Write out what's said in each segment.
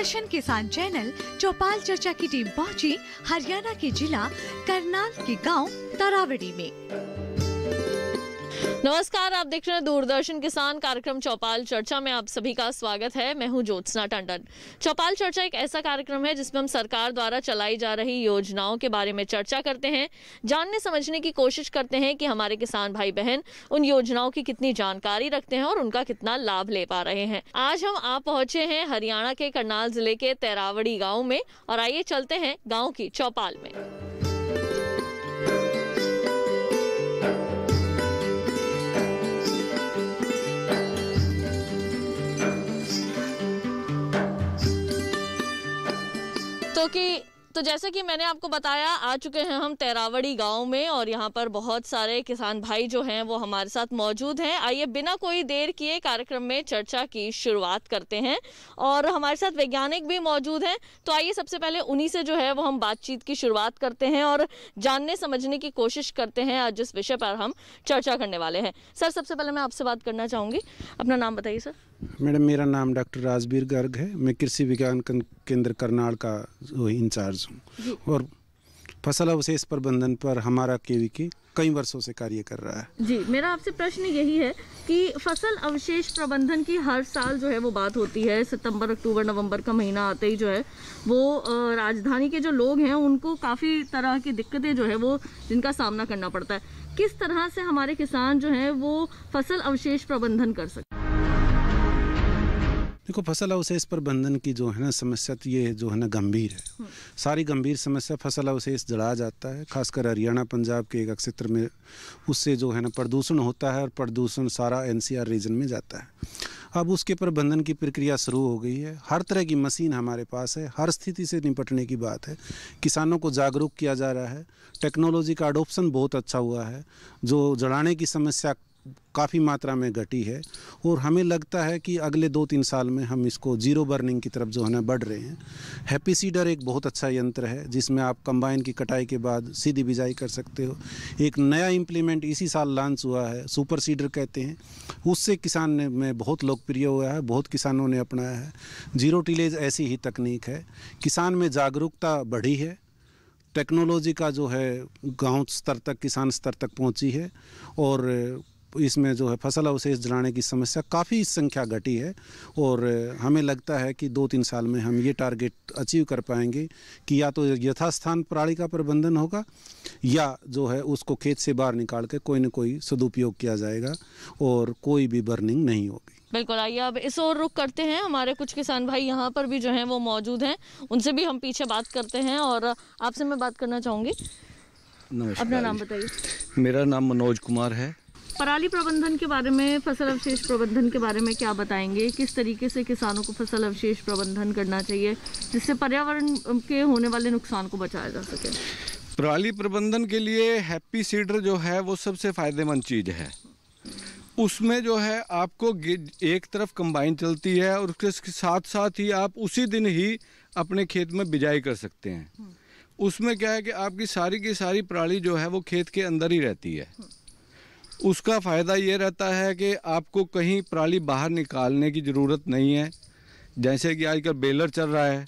दूरदर्शन किसान चैनल चौपाल चर्चा की टीम पहुंची हरियाणा के जिला करनाल के गांव तरावड़ी में। नमस्कार, आप देख रहे हैं दूरदर्शन किसान कार्यक्रम चौपाल चर्चा में आप सभी का स्वागत है। मैं हूं ज्योत्सना टंडन। चौपाल चर्चा एक ऐसा कार्यक्रम है जिसमें हम सरकार द्वारा चलाई जा रही योजनाओं के बारे में चर्चा करते हैं, जानने समझने की कोशिश करते हैं कि हमारे किसान भाई बहन उन योजनाओं की कितनी जानकारी रखते हैं और उनका कितना लाभ ले पा रहे हैं। आज हम आप पहुंचे हैं हरियाणा के करनाल जिले के तरावड़ी गाँव में और आइए चलते हैं गाँव की चौपाल में। तो जैसे कि मैंने आपको बताया, आ चुके हैं हम तरावड़ी गांव में और यहाँ पर बहुत सारे किसान भाई जो हैं वो हमारे साथ मौजूद हैं। आइए बिना कोई देर किए कार्यक्रम में चर्चा की शुरुआत करते हैं और हमारे साथ वैज्ञानिक भी मौजूद हैं। तो आइए सबसे पहले उन्हीं से जो है वो हम बातचीत की शुरुआत करते हैं और जानने समझने की कोशिश करते हैं आज जिस विषय पर हम चर्चा करने वाले हैं। सर, सबसे पहले मैं आपसे बात करना चाहूँगी, अपना नाम बताइए सर। मैडम, मेरा नाम डॉक्टर राजबीर गर्ग है। मैं कृषि विज्ञान केंद्र करनाल का इंचार्ज हूँ और फसल अवशेष प्रबंधन पर हमारा केवीके कई वर्षों से कार्य कर रहा है। जी, मेरा आपसे प्रश्न यही है कि फसल अवशेष प्रबंधन की हर साल जो है वो बात होती है। सितंबर, अक्टूबर, नवंबर का महीना आते ही जो है वो राजधानी के जो लोग हैं उनको काफ़ी तरह की दिक्कतें जो है वो जिनका सामना करना पड़ता है। किस तरह से हमारे किसान जो हैं वो फसल अवशेष प्रबंधन कर सकते हैं? देखो, फसल अवशेष प्रबंधन की जो है ना समस्या, तो ये जो है ना गंभीर है। सारी गंभीर समस्या फसल अवशेष जला जाता है, खासकर हरियाणा पंजाब के एक क्षेत्र में। उससे जो है ना प्रदूषण होता है और प्रदूषण सारा एनसीआर रीजन में जाता है। अब उसके प्रबंधन की प्रक्रिया शुरू हो गई है। हर तरह की मशीन हमारे पास है, हर स्थिति से निपटने की बात है। किसानों को जागरूक किया जा रहा है, टेक्नोलॉजी का अडोप्शन बहुत अच्छा हुआ है, जो जलाने की समस्या काफ़ी मात्रा में घटी है और हमें लगता है कि अगले 2-3 साल में हम इसको जीरो बर्निंग की तरफ जो है ना बढ़ रहे हैं। हैप्पी सीडर एक बहुत अच्छा यंत्र है जिसमें आप कंबाइन की कटाई के बाद सीधी बिजाई कर सकते हो। एक नया इम्प्लीमेंट इसी साल लॉन्च हुआ है, सुपर सीडर कहते हैं। उससे किसान में बहुत लोकप्रिय हुआ है, बहुत किसानों ने अपनाया है। जीरो टिलेज ऐसी ही तकनीक है। किसान में जागरूकता बढ़ी है, टेक्नोलॉजी का जो है गाँव स्तर तक, किसान स्तर तक पहुँची है और इसमें जो है फसल अवशेष जलाने की समस्या काफ़ी संख्या घटी है और हमें लगता है कि 2-3 साल में हम ये टारगेट अचीव कर पाएंगे कि या तो यथास्थान पराली का प्रबंधन होगा या जो है उसको खेत से बाहर निकाल के कोई न कोई सदुपयोग किया जाएगा और कोई भी बर्निंग नहीं होगी। बिल्कुल, आइए अब इस ओर रुख करते हैं। हमारे कुछ किसान भाई यहाँ पर भी जो हैं वो मौजूद हैं, उनसे भी हम पीछे बात करते हैं और आपसे मैं बात करना चाहूँगी। अपना नाम बताइए। मेरा नाम मनोज कुमार है। पराली प्रबंधन के बारे में, फसल अवशेष प्रबंधन के बारे में क्या बताएंगे? किस तरीके से किसानों को फसल अवशेष प्रबंधन करना चाहिए जिससे पर्यावरण के होने वाले नुकसान को बचाया जा सके? पराली प्रबंधन के लिए हैप्पी सीडर जो है वो सबसे फ़ायदेमंद चीज़ है। उसमें जो है आपको एक तरफ कंबाइन चलती है और उसके साथ साथ ही आप उसी दिन ही अपने खेत में बिजाई कर सकते हैं। उसमें क्या है कि आपकी सारी की सारी पराली जो है वो खेत के अंदर ही रहती है। उसका फ़ायदा ये रहता है कि आपको कहीं पराली बाहर निकालने की ज़रूरत नहीं है। जैसे कि आजकल बेलर चल रहा है,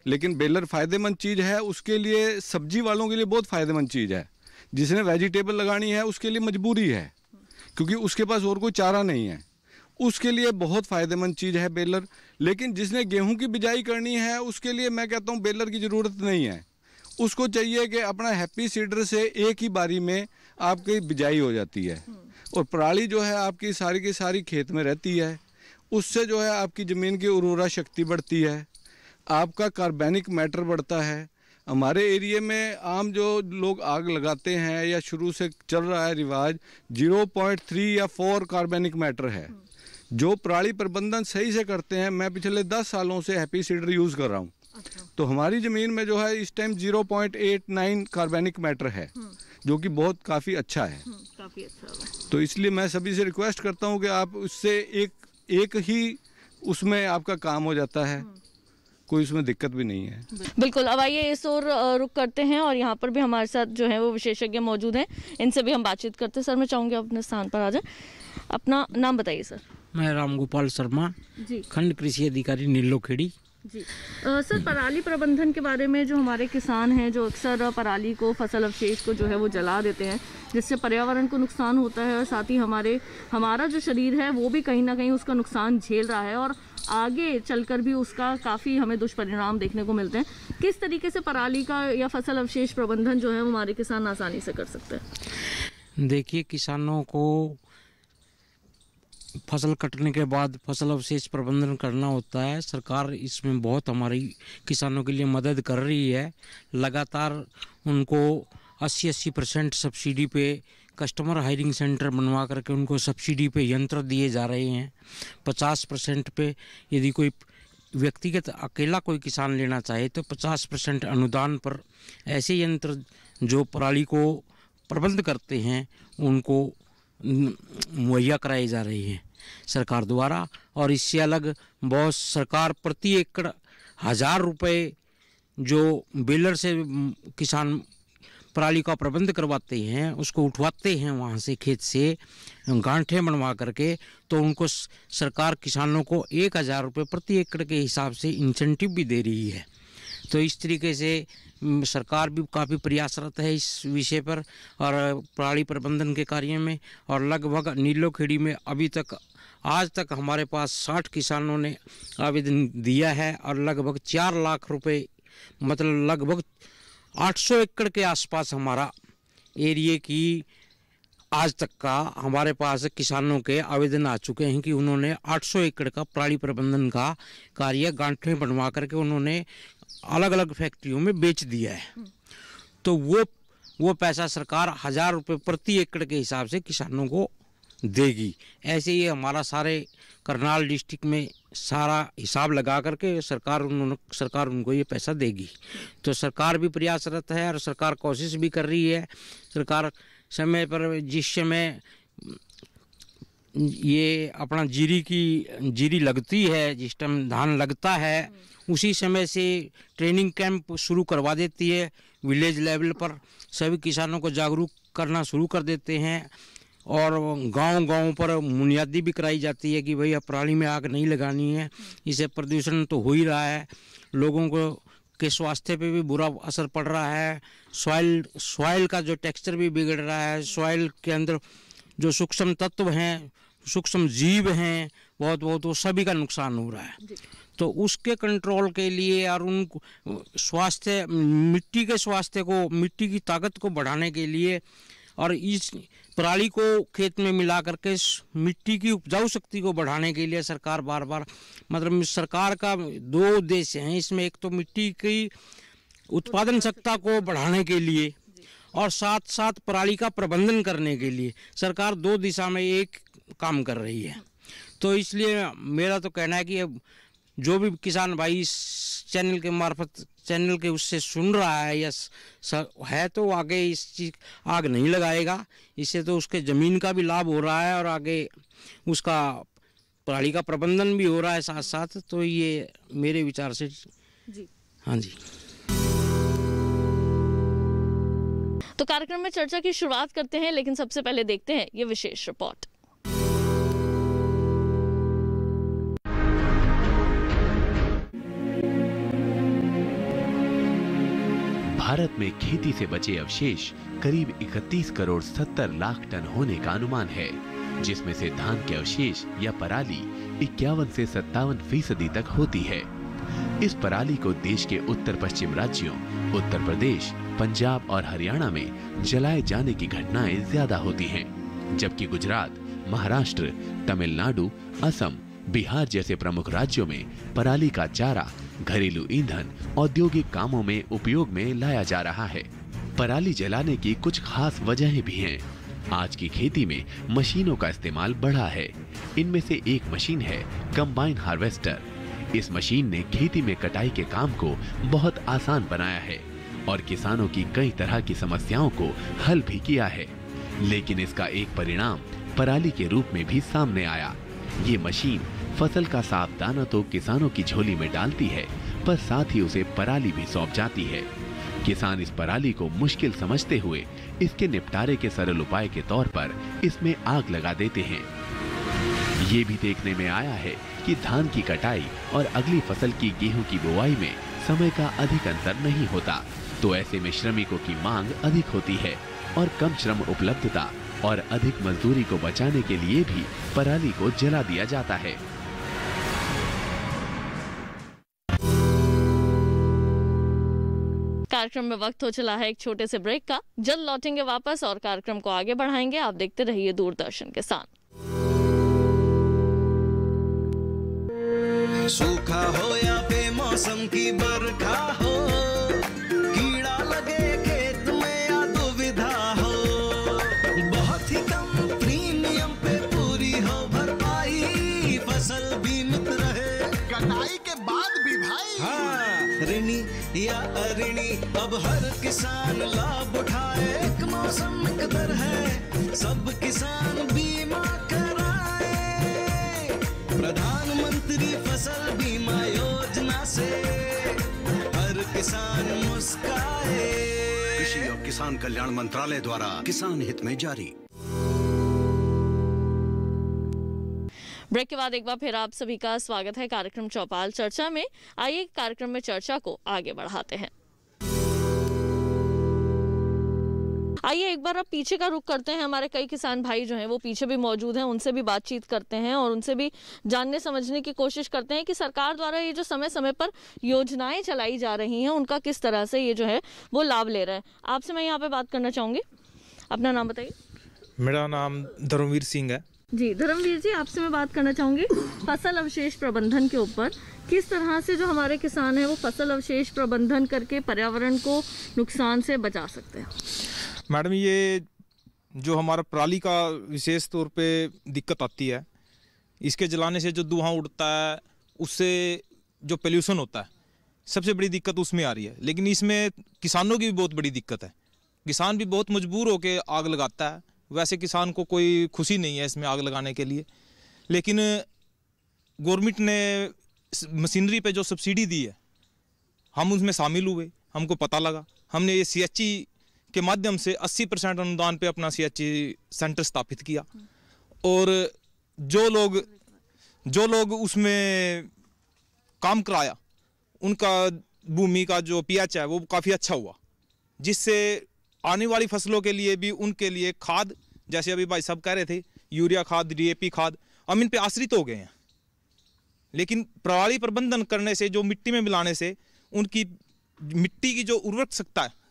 लेकिन बेलर फ़ायदेमंद चीज़ है, उसके लिए सब्जी वालों के लिए बहुत फ़ायदेमंद चीज़ है। जिसने वेजिटेबल लगानी है उसके लिए मजबूरी है क्योंकि उसके पास और कोई चारा नहीं है, उसके लिए बहुत फ़ायदेमंद चीज़ है बेलर। लेकिन जिसने गेहूँ की बिजाई करनी है उसके लिए मैं कहता हूँ बेलर की ज़रूरत नहीं है। उसको चाहिए कि अपना हैप्पी सीडर से एक ही बारी में आपकी बिजाई हो जाती है और पराली जो है आपकी सारी की सारी खेत में रहती है। उससे जो है आपकी ज़मीन की उर्वरा शक्ति बढ़ती है, आपका कार्बनिक मैटर बढ़ता है। हमारे एरिया में आम जो लोग आग लगाते हैं या शुरू से चल रहा है रिवाज 0.3 या 4 कार्बनिक मैटर है। जो पराली प्रबंधन सही से करते हैं, मैं पिछले 10 सालों से हैप्पी सीडर यूज़ कर रहा हूँ। तो हमारी ज़मीन में जो है इस टाइम 0.89 कार्बनिक मैटर है जो कि बहुत काफ़ी अच्छा है। काफ़ी अच्छा। तो इसलिए मैं सभी से रिक्वेस्ट करता हूँ कि आप उससे एक ही उसमें आपका काम हो जाता है, कोई उसमें दिक्कत भी नहीं है। बिल्कुल, अब आइए इस ओर रुक करते हैं और यहाँ पर भी हमारे साथ जो है वो विशेषज्ञ मौजूद हैं, इनसे भी हम बातचीत करते हैं। सर, मैं चाहूँगी आप अपने स्थान पर आ जाएं। अपना नाम बताइए सर। मैं रामगोपाल शर्मा जी, खंड कृषि अधिकारी नीलोखेड़ी जी सर, पराली प्रबंधन के बारे में जो हमारे किसान हैं जो अक्सर पराली को, फसल अवशेष को जो है वो जला देते हैं, जिससे पर्यावरण को नुकसान होता है और साथ ही हमारा जो शरीर है वो भी कहीं ना कहीं उसका नुकसान झेल रहा है और आगे चलकर भी उसका काफ़ी हमें दुष्परिणाम देखने को मिलते हैं। किस तरीके से पराली का या फसल अवशेष प्रबंधन जो है हमारे किसान आसानी से कर सकते हैं? देखिए, किसानों को फसल कटने के बाद फसल अवशेष प्रबंधन करना होता है। सरकार इसमें बहुत हमारी किसानों के लिए मदद कर रही है। लगातार उनको 80% सब्सिडी पे कस्टमर हायरिंग सेंटर बनवा करके उनको सब्सिडी पे यंत्र दिए जा रहे हैं। 50% पे यदि कोई व्यक्तिगत अकेला कोई किसान लेना चाहे तो 50% अनुदान पर ऐसे यंत्र जो पराली को प्रबंध करते हैं उनको मुहैया कराई जा रही है सरकार द्वारा। और इससे अलग बहुत सरकार प्रति एकड़ 1000 रुपये जो बेलर से किसान पराली का प्रबंध करवाते हैं उसको उठवाते हैं वहाँ से खेत से गांठे बनवा करके, तो उनको सरकार किसानों को 1000 रुपये प्रति एकड़ के हिसाब से इंसेंटिव भी दे रही है। तो इस तरीके से सरकार भी काफ़ी प्रयासरत है इस विषय पर और पराली प्रबंधन के कार्य में। और लगभग नीलोखेड़ी में अभी तक आज तक हमारे पास 60 किसानों ने आवेदन दिया है और लगभग 4 लाख रुपए, मतलब लगभग 800 एकड़ के आसपास हमारा एरिया की आज तक का हमारे पास किसानों के आवेदन आ चुके हैं कि उन्होंने 800 एकड़ का पराली प्रबंधन का कार्य गांठें बनवा करके उन्होंने अलग अलग फैक्ट्रियों में बेच दिया है। तो वो पैसा सरकार 1000 रुपये प्रति एकड़ के हिसाब से किसानों को देगी। ऐसे ही हमारा सारे करनाल डिस्ट्रिक्ट में सारा हिसाब लगा करके सरकार उनको ये पैसा देगी। तो सरकार भी प्रयासरत है और सरकार कोशिश भी कर रही है। सरकार समय पर जिस समय ये अपना जीरी लगती है, जिस टाइम धान लगता है उसी समय से ट्रेनिंग कैंप शुरू करवा देती है। विलेज लेवल पर सभी किसानों को जागरूक करना शुरू कर देते हैं और गांव-गांव पर बुनियादी भी कराई जाती है कि भाई पराली में आग नहीं लगानी है, इससे प्रदूषण तो हो ही रहा है, लोगों को के स्वास्थ्य पे भी बुरा असर पड़ रहा है, सॉइल का जो टेक्सचर भी बिगड़ रहा है, सॉइल के अंदर जो सूक्ष्म तत्व हैं, सूक्ष्म जीव हैं, बहुत वो सभी का नुकसान हो रहा है। तो उसके कंट्रोल के लिए और उन स्वास्थ्य मिट्टी के स्वास्थ्य को, मिट्टी की ताकत को बढ़ाने के लिए और इस पराली को खेत में मिला करके मिट्टी की उपजाऊ शक्ति को बढ़ाने के लिए सरकार बार बार, मतलब सरकार का 2 उद्देश्य हैं इसमें। एक तो मिट्टी की उत्पादन क्षमता को बढ़ाने के लिए और साथ साथ पराली का प्रबंधन करने के लिए सरकार 2 दिशा में एक काम कर रही है। तो इसलिए मेरा तो कहना है कि जो भी किसान भाई इस चैनल के मार्फत चैनल के उससे सुन रहा है या है तो आगे इस चीज आग नहीं लगाएगा, इससे तो उसके ज़मीन का भी लाभ हो रहा है और आगे उसका पराली का प्रबंधन भी हो रहा है साथ साथ। तो ये मेरे विचार से जी। हाँ जी। तो कार्यक्रम में चर्चा की शुरुआत करते हैं, लेकिन सबसे पहले देखते हैं ये विशेष रिपोर्ट। भारत में खेती से बचे अवशेष करीब 31 करोड़ 70 लाख टन होने का अनुमान है, जिसमें से धान के अवशेष या पराली 51 से 57% तक होती है। इस पराली को देश के उत्तर पश्चिम राज्यों उत्तर प्रदेश, पंजाब और हरियाणा में जलाए जाने की घटनाएं ज्यादा होती हैं, जबकि गुजरात, महाराष्ट्र, तमिलनाडु, असम, बिहार जैसे प्रमुख राज्यों में पराली का चारा घरेलू ईंधन औद्योगिक कामों में उपयोग में लाया जा रहा है। पराली जलाने की कुछ खास वजहें भी हैं। आज की खेती में मशीनों का इस्तेमाल बढ़ा है। इनमें से एक मशीन है कंबाइन हार्वेस्टर। इस मशीन ने खेती में कटाई के काम को बहुत आसान बनाया है और किसानों की कई तरह की समस्याओं को हल भी किया है। लेकिन इसका एक परिणाम पराली के रूप में भी सामने आया। ये मशीन फसल का साफ दाना तो किसानों की झोली में डालती है, पर साथ ही उसे पराली भी सौंप जाती है। किसान इस पराली को मुश्किल समझते हुए इसके निपटारे के सरल उपाय के तौर पर इसमें आग लगा देते हैं। ये भी देखने में आया है कि धान की कटाई और अगली फसल की गेहूं की बुवाई में समय का अधिक अंतर नहीं होता, तो ऐसे में श्रमिकों की मांग अधिक होती है और कम श्रम उपलब्धता और अधिक मजदूरी को बचाने के लिए भी पराली को जला दिया जाता है। कार्यक्रम में वक्त हो चला है एक छोटे से ब्रेक का। जल्द लौटेंगे वापस और कार्यक्रम को आगे बढ़ाएंगे। आप देखते रहिए दूरदर्शन के साथ। सूखा हो या बेमौसम की बरखा हो, कीड़ा लगे खेत में या दुविधा हो, बहुत ही कम प्रीमियम पे पूरी हो भरपाई, फसल बीमित रहे कटाई के बाद भी भाई। हाँ, ऋणी या अऋणी अब हर किसान लाभ उठाए, एक मौसम एक दर है, सब किसान बीमा कराए, प्रधानमंत्री फसल बीमा योजना से हर किसान मुस्काए। कृषि और किसान कल्याण मंत्रालय द्वारा किसान हित में जारी। ब्रेक के बाद एक बार फिर आप सभी का स्वागत है कार्यक्रम चौपाल चर्चा में। आइए कार्यक्रम में चर्चा को आगे बढ़ाते हैं। आइए एक बार अब पीछे का रुख करते हैं। हमारे कई किसान भाई जो हैं वो पीछे भी मौजूद हैं, उनसे भी बातचीत करते हैं और उनसे भी जानने समझने की कोशिश करते हैं कि सरकार द्वारा ये जो समय समय पर योजनाएं चलाई जा रही हैं उनका किस तरह से ये जो है वो लाभ ले रहे हैं। आपसे मैं यहाँ पे बात करना चाहूँगी, अपना नाम बताइए। मेरा नाम धर्मवीर सिंह है। जी धर्मवीर जी, आपसे मैं बात करना चाहूँगी फसल अवशेष प्रबंधन के ऊपर। किस तरह से जो हमारे किसान हैं वो फसल अवशेष प्रबंधन करके पर्यावरण को नुकसान से बचा सकते हैं? मैडम, ये जो हमारा पराली का विशेष तौर पे दिक्कत आती है, इसके जलाने से जो धुआं उड़ता है उससे जो पोल्यूशन होता है, सबसे बड़ी दिक्कत उसमें आ रही है। लेकिन इसमें किसानों की भी बहुत बड़ी दिक्कत है। किसान भी बहुत मजबूर होकर आग लगाता है। वैसे किसान को कोई खुशी नहीं है इसमें आग लगाने के लिए, लेकिन गवर्नमेंट ने मशीनरी पे जो सब्सिडी दी है, हम उसमें शामिल हुए, हमको पता लगा। हमने ये CHE के माध्यम से 80% अनुदान पे अपना CHE सेंटर स्थापित किया और जो लोग उसमें काम कराया उनका भूमि का जो pH है वो काफ़ी अच्छा हुआ, जिससे आने वाली फसलों के लिए भी उनके लिए खाद, जैसे अभी भाई साहब कह रहे थे, यूरिया खाद, DAP खाद, हम इन पे आश्रित हो गए हैं। लेकिन पराली प्रबंधन करने से, जो मिट्टी में मिलाने से उनकी मिट्टी की जो उर्वरक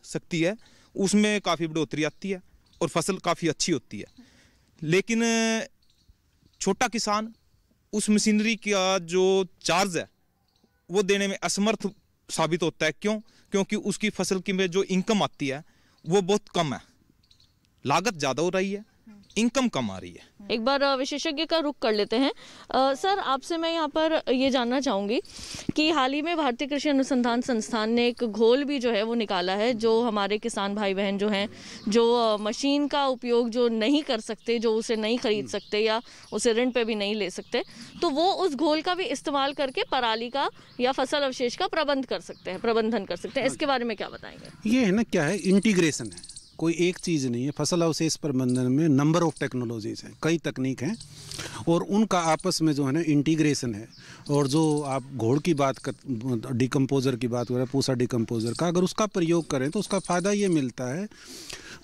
शक्ति है उसमें काफ़ी बढ़ोतरी आती है और फसल काफ़ी अच्छी होती है। लेकिन छोटा किसान उस मशीनरी का जो चार्ज है वो देने में असमर्थ साबित होता है। क्योंकि उसकी फसल की में जो इनकम आती है वो बहुत कम है। लागत ज़्यादा हो रही है, इनकम कम आ रही है। एक बार विशेषज्ञ का रुख कर लेते हैं। सर, आपसे मैं यहाँ पर ये जानना चाहूँगी कि हाल ही में भारतीय कृषि अनुसंधान संस्थान ने एक घोल भी जो है वो निकाला है, जो हमारे किसान भाई बहन जो हैं, जो मशीन का उपयोग जो नहीं कर सकते, जो उसे नहीं खरीद सकते या उसे ऋण पे भी नहीं ले सकते, तो वो उस घोल का भी इस्तेमाल करके पराली का या फसल अवशेष का प्रबंधन कर सकते हैं। इसके बारे में क्या बताएंगे? ये है ना, क्या है, इंटीग्रेशन है, कोई एक चीज़ नहीं है। फसल अवशेष प्रबंधन में नंबर ऑफ टेक्नोलॉजीज़ हैं, कई तकनीक हैं और उनका आपस में जो है ना इंटीग्रेशन है। और जो आप घोड़ की बात कर, डिकम्पोज़र की बात कर रहे हैं, पूसा डिकम्पोज़र का, अगर उसका प्रयोग करें तो उसका फ़ायदा ये मिलता है,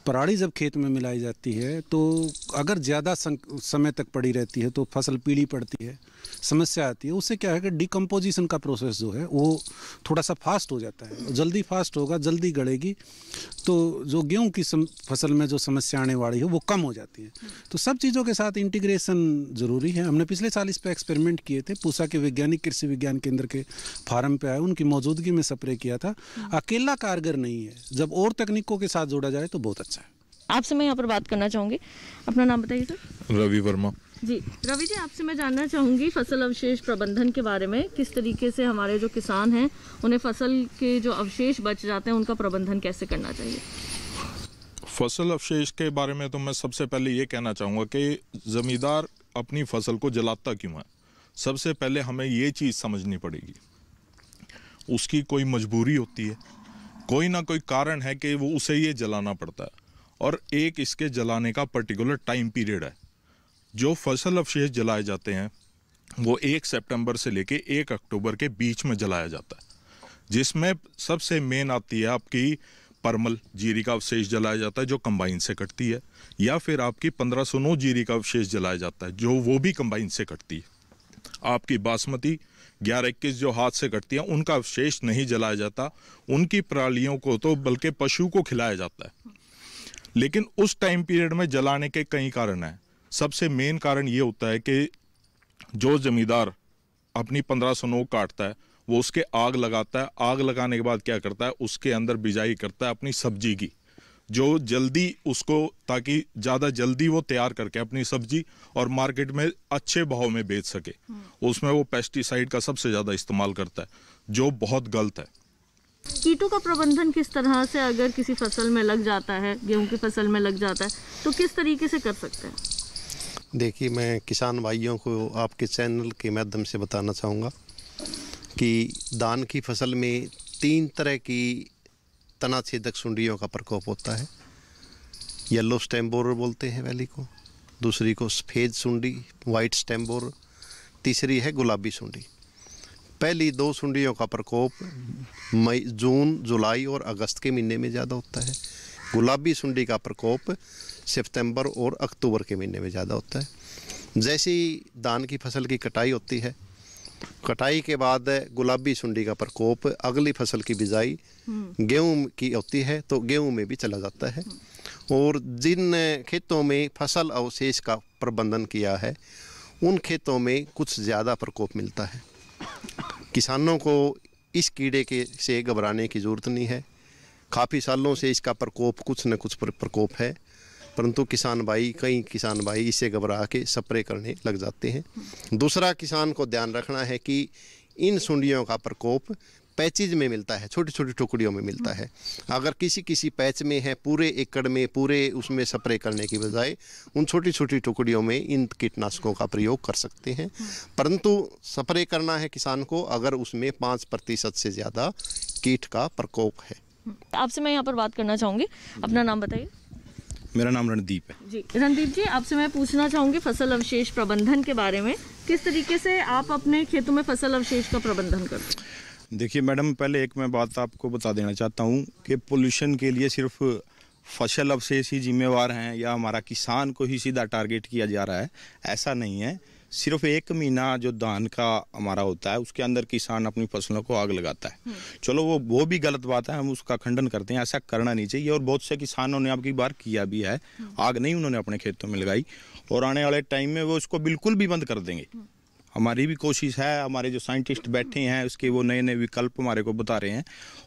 पराली जब खेत में मिलाई जाती है तो अगर ज़्यादा समय तक पड़ी रहती है तो फसल पीली पड़ती है, समस्या आती है। उससे क्या है कि डिकम्पोजिशन का प्रोसेस जो है वो थोड़ा सा फास्ट हो जाता है, जल्दी फास्ट होगा, जल्दी गलेगी, तो जो गेहूं की फसल में जो समस्या आने वाली है वो कम हो जाती है। तो सब चीज़ों के साथ इंटीग्रेशन ज़रूरी है। हमने पिछले साल इस पर एक्सपेरिमेंट किए थे, पूसा के वैज्ञानिक कृषि विज्ञान केंद्र के फार्म पे आए, उनकी मौजूदगी में स्प्रे किया था। अकेला कारगर नहीं है, जब और तकनीकों के साथ जोड़ा जाए तो बहुत अच्छा है। आपसे मैं यहाँ पर बात करना चाहूँगी, अपना नाम बताइए सर। रवि वर्मा। जी रवि जी, आपसे मैं जानना चाहूँगी फसल अवशेष प्रबंधन के बारे में। किस तरीके से हमारे जो किसान हैं उन्हें फसल के जो अवशेष बच जाते हैं उनका प्रबंधन कैसे करना चाहिए? फसल अवशेष के बारे में तो मैं सबसे पहले ये कहना चाहूँगा कि ज़मींदार अपनी फसल को जलाता क्यों है। सबसे पहले हमें ये चीज़ समझनी पड़ेगी, उसकी कोई मजबूरी होती है, कोई ना कोई कारण है कि वो उसे ये जलाना पड़ता है, और एक इसके जलाने का पर्टिकुलर टाइम पीरियड है। जो फसल अवशेष जलाए जाते हैं वो 1 सितंबर से लेके 1 अक्टूबर के बीच में जलाया जाता है, जिसमें सबसे मेन आती है आपकी परमल जीरी का अवशेष जलाया जाता है जो कंबाइन से कटती है, या फिर आपकी 1509 जीरी का अवशेष जलाया जाता है जो वो भी कंबाइन से कटती है। आपकी बासमती 11-21 जो हाथ से कटती है उनका अवशेष नहीं जलाया जाता, उनकी परालियों को तो बल्कि पशु को खिलाया जाता है। लेकिन उस टाइम पीरियड में जलाने के कई कारण हैं। सबसे मेन कारण ये होता है कि जो जमींदार अपनी 1509 काटता है वो उसके आग लगाता है, आग लगाने के बाद क्या करता है, उसके अंदर बिजाई करता है अपनी सब्जी की, जो जल्दी उसको, ताकि ज़्यादा जल्दी वो तैयार करके अपनी सब्जी और मार्केट में अच्छे भाव में बेच सके। उसमें वो पेस्टिसाइड का सबसे ज़्यादा इस्तेमाल करता है जो बहुत गलत है। कीटों का प्रबंधन किस तरह से अगर किसी फसल में लग जाता है, गेहूं की फसल में लग जाता है, तो किस तरीके से कर सकते हैं? देखिए, मैं किसान भाइयों को आपके चैनल के माध्यम से बताना चाहूँगा कि धान की फसल में 3 तरह की तना छेदक सुंडियों का प्रकोप होता है। येलो स्टेम बोरर बोलते हैं पहली को, दूसरी को सफ़ेद सुंडी वाइट स्टेम बोरर, तीसरी है गुलाबी सुंडी। पहली 2 सुंडियों का प्रकोप मई, जून, जुलाई और अगस्त के महीने में ज़्यादा होता है। गुलाबी सुंडी का प्रकोप सितंबर और अक्टूबर के महीने में ज़्यादा होता है। जैसे ही धान की फसल की कटाई होती है, कटाई के बाद गुलाबी सुंडी का प्रकोप अगली फसल की बिजाई गेहूं की होती है तो गेहूं में भी चला जाता है। और जिन खेतों में फसल अवशेष का प्रबंधन किया है उन खेतों में कुछ ज़्यादा प्रकोप मिलता है। किसानों को इस कीड़े के से घबराने की ज़रूरत नहीं है। काफ़ी सालों से इसका प्रकोप कुछ न कुछ प्रकोप है, परंतु कई किसान भाई इससे घबरा के स्प्रे करने लग जाते हैं। दूसरा, किसान को ध्यान रखना है कि इन सुंडियों का प्रकोप पैचेज में मिलता है, छोटी छोटी टुकड़ियों में मिलता है। अगर किसी पैच में है, पूरे एकड़ में पूरे उसमें स्प्रे करने की बजाय उन छोटी छोटी टुकड़ियों में इन कीटनाशकों का प्रयोग कर सकते हैं। परंतु स्प्रे करना है किसान को अगर उसमें 5% से ज़्यादा कीट का प्रकोप है। आपसे मैं यहाँ पर बात करना चाहूँगी, अपना नाम बताइए। मेरा नाम रणदीप है जी। रणदीप जी, आपसे मैं पूछना चाहूँगी फसल अवशेष प्रबंधन के बारे में, किस तरीके से आप अपने खेतों में फसल अवशेष का प्रबंधन करते हैं? देखिए मैडम, पहले एक मैं बात आपको बता देना चाहता हूँ कि पोल्यूशन के लिए सिर्फ फसल अवशेष ही जिम्मेवार हैं या हमारा किसान को ही सीधा टारगेट किया जा रहा है, ऐसा नहीं है। सिर्फ 1 महीना जो धान का हमारा होता है उसके अंदर किसान अपनी फसलों को आग लगाता है। चलो वो भी गलत बात है, हम उसका खंडन करते हैं, ऐसा करना नहीं चाहिए। और बहुत से किसानों ने आपकी बार किया भी है, आग नहीं उन्होंने अपने खेतों में लगाई, और आने वाले टाइम में वो इसको बिल्कुल भी बंद कर देंगे। हमारी भी कोशिश है, हमारे जो साइंटिस्ट बैठे हैं उसके वो नए नए विकल्प हमारे को बता रहे हैं,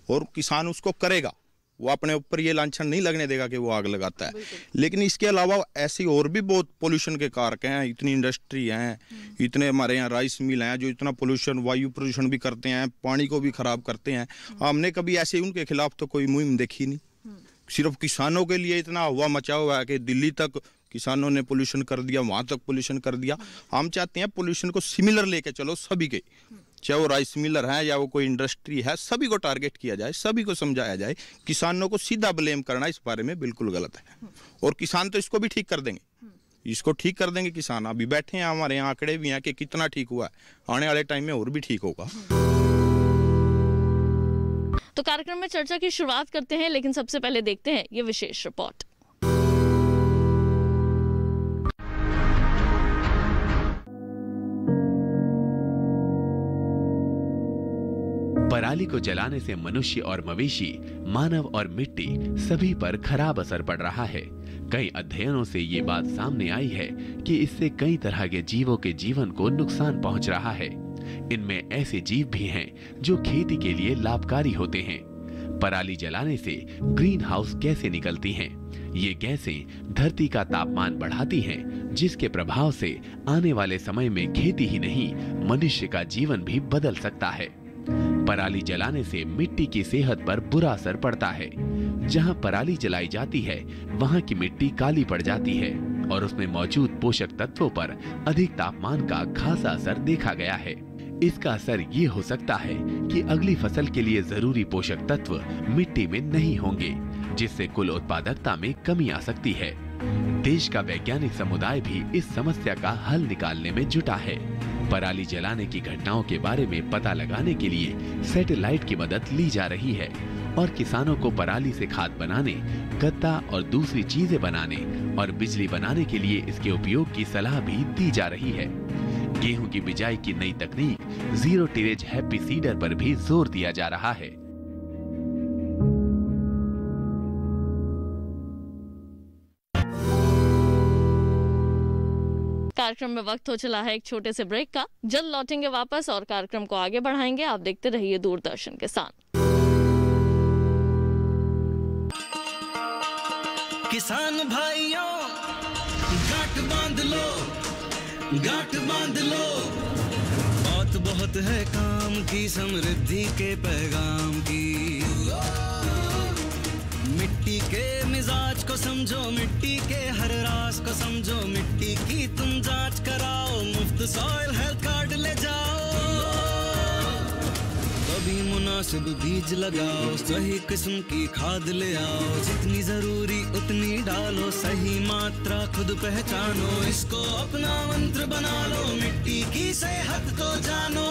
और किसान उसको करेगा। वो अपने ऊपर ये लांछन नहीं लगने देगा कि वो आग लगाता है। लेकिन इसके अलावा ऐसी और भी बहुत पोल्यूशन के कारक हैं, इतनी इंडस्ट्री हैं, इतने हमारे यहाँ राइस मिल हैं जो इतना पोल्यूशन, वायु प्रदूषण भी करते हैं, पानी को भी खराब करते हैं। हमने कभी ऐसे उनके खिलाफ तो कोई मुहिम देखी नहीं। सिर्फ किसानों के लिए इतना हुआ मचा हुआ है कि दिल्ली तक किसानों ने पोल्यूशन कर दिया, वहाँ तक पोल्यूशन कर दिया। हम चाहते हैं पोल्यूशन को सिमिलर लेके चलो सभी के, चाहे वो राइस मिलर है या वो कोई इंडस्ट्री है, सभी को टारगेट किया जाए, सभी को समझाया जाए। किसानों को सीधा ब्लेम करना इस बारे में बिल्कुल गलत है। और किसान तो इसको भी ठीक कर देंगे, इसको ठीक कर देंगे किसान। अभी बैठे हैं, हमारे यहाँ आंकड़े भी हैं कि कितना ठीक हुआ है, आने वाले टाइम में और भी ठीक होगा। तो कार्यक्रम में चर्चा की शुरुआत करते हैं, लेकिन सबसे पहले देखते हैं ये विशेष रिपोर्ट। पराली को जलाने से मनुष्य और मवेशी, मानव और मिट्टी सभी पर खराब असर पड़ रहा है। कई अध्ययनों से ये बात सामने आई है कि इससे कई तरह के जीवों के जीवन को नुकसान पहुंच रहा है। इनमें ऐसे जीव भी हैं जो खेती के लिए लाभकारी होते हैं। पराली जलाने से ग्रीन हाउस गैसें निकलती हैं। ये गैसें धरती का तापमान बढ़ाती हैं, जिसके प्रभाव से आने वाले समय में खेती ही नहीं, मनुष्य का जीवन भी बदल सकता है। पराली जलाने से मिट्टी की सेहत पर बुरा असर पड़ता है। जहां पराली जलाई जाती है वहां की मिट्टी काली पड़ जाती है और उसमें मौजूद पोषक तत्वों पर अधिक तापमान का खासा असर देखा गया है। इसका असर ये हो सकता है कि अगली फसल के लिए जरूरी पोषक तत्व मिट्टी में नहीं होंगे, जिससे कुल उत्पादकता में कमी आ सकती है। देश का वैज्ञानिक समुदाय भी इस समस्या का हल निकालने में जुटा है। पराली जलाने की घटनाओं के बारे में पता लगाने के लिए सैटेलाइट की मदद ली जा रही है और किसानों को पराली से खाद बनाने, गत्ता और दूसरी चीजें बनाने और बिजली बनाने के लिए इसके उपयोग की सलाह भी दी जा रही है। गेहूं की बिजाई की नई तकनीक जीरो टिलेज हैप्पी सीडर पर भी जोर दिया जा रहा है। कार्यक्रम में वक्त हो चला है एक छोटे से ब्रेक का। जल्द लौटेंगे वापस और कार्यक्रम को आगे बढ़ाएंगे। आप देखते रहिए दूरदर्शन के साथ। किसान भाइयों गांठ बांध लो, गांठ बांध लो, बात बहुत है काम की, समृद्धि के पैगाम की। मिट्टी के मिजाज को समझो, मिट्टी के हर राज को समझो, मिट्टी की तुम जांच कराओ, मुफ्त सॉइल हेल्थ कार्ड ले जाओ। कभी मुनासिब बीज लगाओ, सही किस्म की खाद ले आओ, जितनी जरूरी उतनी डालो, सही मात्रा खुद पहचानो, इसको अपना मंत्र बना लो, मिट्टी की सेहत को जानो।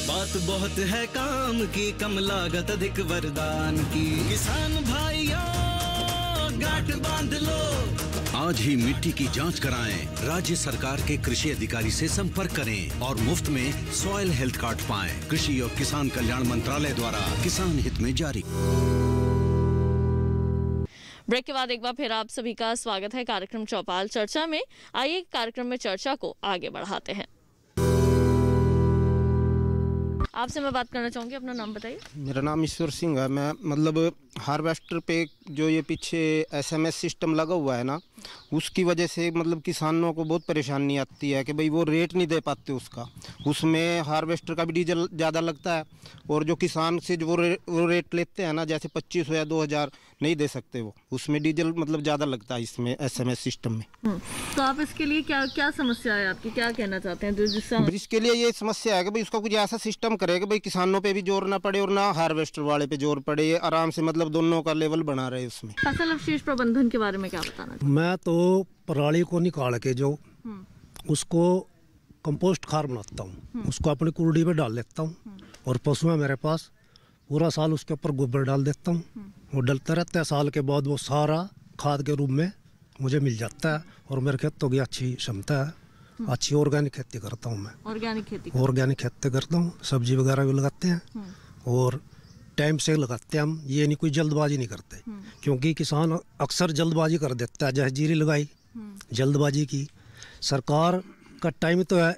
बात बहुत है काम की, कम लागत अधिक वरदान की। किसान भाइयों गांठ बांध लो, आज ही मिट्टी की जांच कराएं, राज्य सरकार के कृषि अधिकारी से संपर्क करें और मुफ्त में सॉइल हेल्थ कार्ड पाएं। कृषि और किसान कल्याण मंत्रालय द्वारा किसान हित में जारी। ब्रेक के बाद एक बार फिर आप सभी का स्वागत है कार्यक्रम चौपाल चर्चा में। आइए कार्यक्रम में चर्चा को आगे बढ़ाते हैं। आपसे मैं बात करना चाहूँगी, अपना नाम बताइए। मेरा नाम ईश्वर सिंह है। मैं मतलब हार्वेस्टर पे जो ये पीछे SMS सिस्टम लगा हुआ है ना, उसकी वजह से मतलब किसानों को बहुत परेशानी आती है कि भाई वो रेट नहीं दे पाते उसका। उसमें हार्वेस्टर का भी डीजल ज़्यादा लगता है और जो किसान से जो वो रेट लेते हैं ना, जैसे 2500 या 2000 नहीं दे सकते वो, उसमें डीजल मतलब ज़्यादा लगता है इसमें SMS सिस्टम में। तो आप इसके लिए क्या क्या समस्या है आपकी, क्या कहना चाहते हैं? इसके लिए ये समस्या है कि भाई उसका कुछ ऐसा सिस्टम करे कि भाई किसानों पे भी जोर ना पड़े और ना हार्वेस्टर वाले पे जोर पड़े, ये आराम से मतलब दोनों का लेवल बना रहे उसमें। फसल अवशेष प्रबंधन के बारे में क्या बताना? मैं तो पराली को निकाल के जो उसको कंपोस्ट खाद बनाता हूँ, उसको अपनी कुर्डी में डाल देता हूँ और पशु है मेरे पास, पूरा साल उसके ऊपर गोबर डाल देता हूँ। वो डलता रहता है, साल के बाद वो सारा खाद के रूप में मुझे मिल जाता है और मेरे खेतों की अच्छी क्षमता है। अच्छी ऑर्गेनिक खेती करता हूँ मैं। ऑर्गेनिक खेती करता हूँ, सब्जी वगैरह भी लगाते हैं और टाइम से लगाते हैं हम। ये नहीं कोई जल्दबाजी नहीं करते, क्योंकि किसान अक्सर जल्दबाजी कर देता है। जैसे जीरी लगाई, जल्दबाजी की। सरकार का टाइम तो है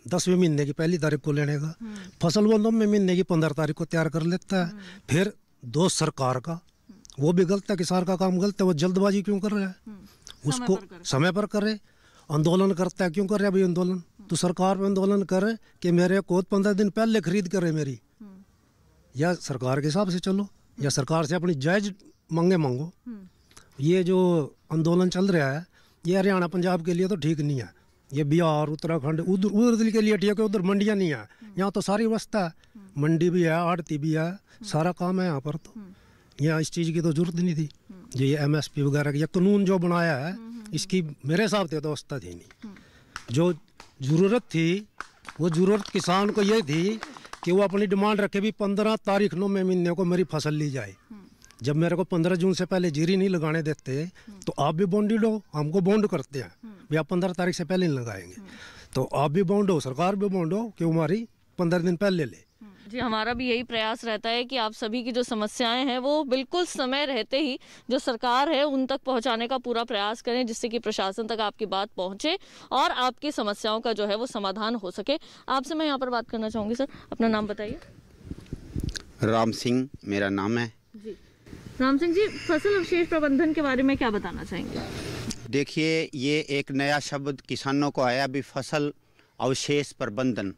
10वें महीने की 1 तारीख को लेने का, फसल वो 9वें महीने की 15 तारीख को तैयार कर लेता है। फिर दोष सरकार का, वो भी गलत है, किसान का काम गलत है। वो जल्दबाजी क्यों कर रहा है? उसको समय पर करे। आंदोलन करता है, क्यों कर रहा है भाई आंदोलन? तो सरकार पे आंदोलन करे कि मेरे को 15 दिन पहले खरीद करे मेरी, या सरकार के हिसाब से चलो, या सरकार से अपनी जायज मांगो। ये जो आंदोलन चल रहा है ये हरियाणा पंजाब के लिए तो ठीक नहीं है। ये बिहार, उत्तराखंड, उधर के लिए ठीक है। उधर मंडियाँ नहीं है, यहाँ तो सारी व्यवस्था है, मंडी भी है, आड़ती भी है, सारा काम है यहाँ पर। तो यहाँ इस चीज़ की तो जरूरत नहीं थी। ये MSP वगैरह की कानून जो बनाया है, इसकी मेरे हिसाब से तो व्यवस्था थी नहीं। जो ज़रूरत थी वो ज़रूरत किसान को ये थी कि वो अपनी डिमांड रखे भी 15 तारीख 9वें महीने को मेरी फसल ली जाए। जब मेरे को 15 जून से पहले जीरी नहीं लगाने देते तो आप भी बॉन्ड लो, हमको बॉन्ड करते हैं भी आप 15 तारीख से पहले नहीं लगाएंगे, तो आप भी बॉन्ड हो, सरकार भी बॉन्ड हो कि हमारी 15 दिन पहले ले। जी, हमारा भी यही प्रयास रहता है कि आप सभी की जो समस्याएं हैं वो बिल्कुल समय रहते ही जो सरकार है उन तक पहुंचाने का पूरा प्रयास करें, जिससे कि प्रशासन तक आपकी बात पहुंचे और आपकी समस्याओं का जो है वो समाधान हो सके। आपसे मैं यहाँ पर बात करना चाहूँगी। सर, अपना नाम बताइए। राम सिंह मेरा नाम है। जी, राम सिंह जी, फसल अवशेष प्रबंधन के बारे में क्या बताना चाहेंगे? देखिए, ये एक नया शब्द किसानों को आया भी, फसल अवशेष प्रबंधन।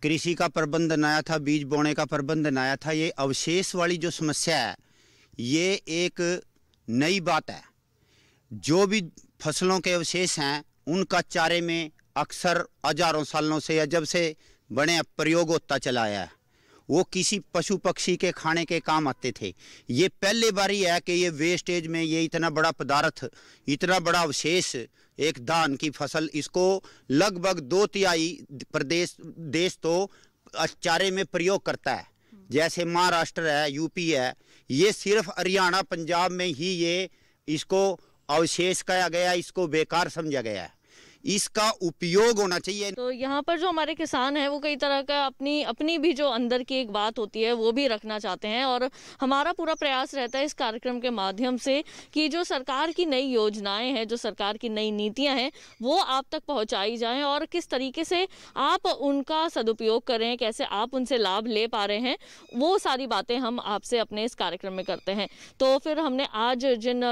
कृषि का प्रबंधन आया था, बीज बोने का प्रबंधन आया था। ये अवशेष वाली जो समस्या है ये एक नई बात है। जो भी फसलों के अवशेष हैं उनका चारे में अक्सर हजारों सालों से या जब से बड़े प्रयोग होता चला आया है, वो किसी पशु पक्षी के खाने के काम आते थे। ये पहले बारी है कि ये वेस्टेज में ये इतना बड़ा पदार्थ, इतना बड़ा अवशेष, एक धान की फसल, इसको लगभग 2/3 देश तो चारे में प्रयोग करता है। जैसे महाराष्ट्र है, यूपी है, ये सिर्फ हरियाणा पंजाब में ही ये इसको अवशेष कहा गया, इसको बेकार समझा गया है। इसका उपयोग होना चाहिए। तो यहाँ पर जो हमारे किसान हैं वो कई तरह का अपनी भी जो अंदर की एक बात होती है वो भी रखना चाहते हैं, और हमारा पूरा प्रयास रहता है इस कार्यक्रम के माध्यम से कि जो सरकार की नई योजनाएं हैं, जो सरकार की नई नीतियां हैं, वो आप तक पहुँचाई जाएं और किस तरीके से आप उनका सदुपयोग करें, कैसे आप उनसे लाभ ले पा रहे हैं, वो सारी बातें हम आपसे अपने इस कार्यक्रम में करते हैं। तो फिर हमने आज जिन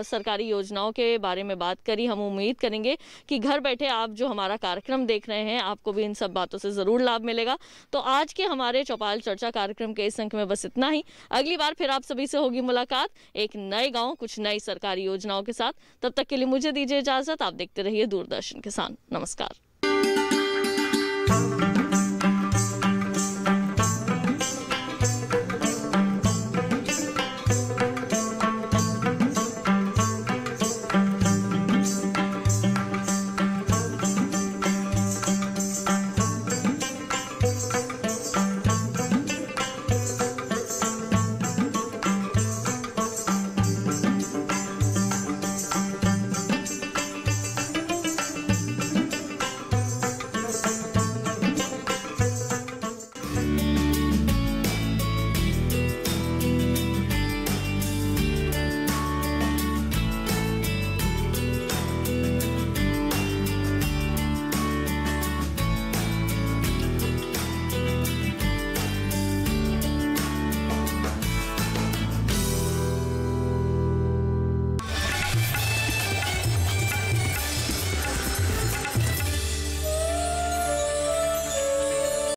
सरकारी योजनाओं के बारे में बात करी, हम उम्मीद करेंगे कि घर बैठे आप जो हमारा कार्यक्रम देख रहे हैं आपको भी इन सब बातों से ज़रूर लाभ मिलेगा। तो आज के हमारे चौपाल चर्चा कार्यक्रम के इस अंक में बस इतना ही। अगली बार फिर आप सभी से होगी मुलाकात एक नए गांव, कुछ नई सरकारी योजनाओं के साथ। तब तक के लिए मुझे दीजिए इजाज़त। आप देखते रहिए दूरदर्शन किसान। नमस्कार।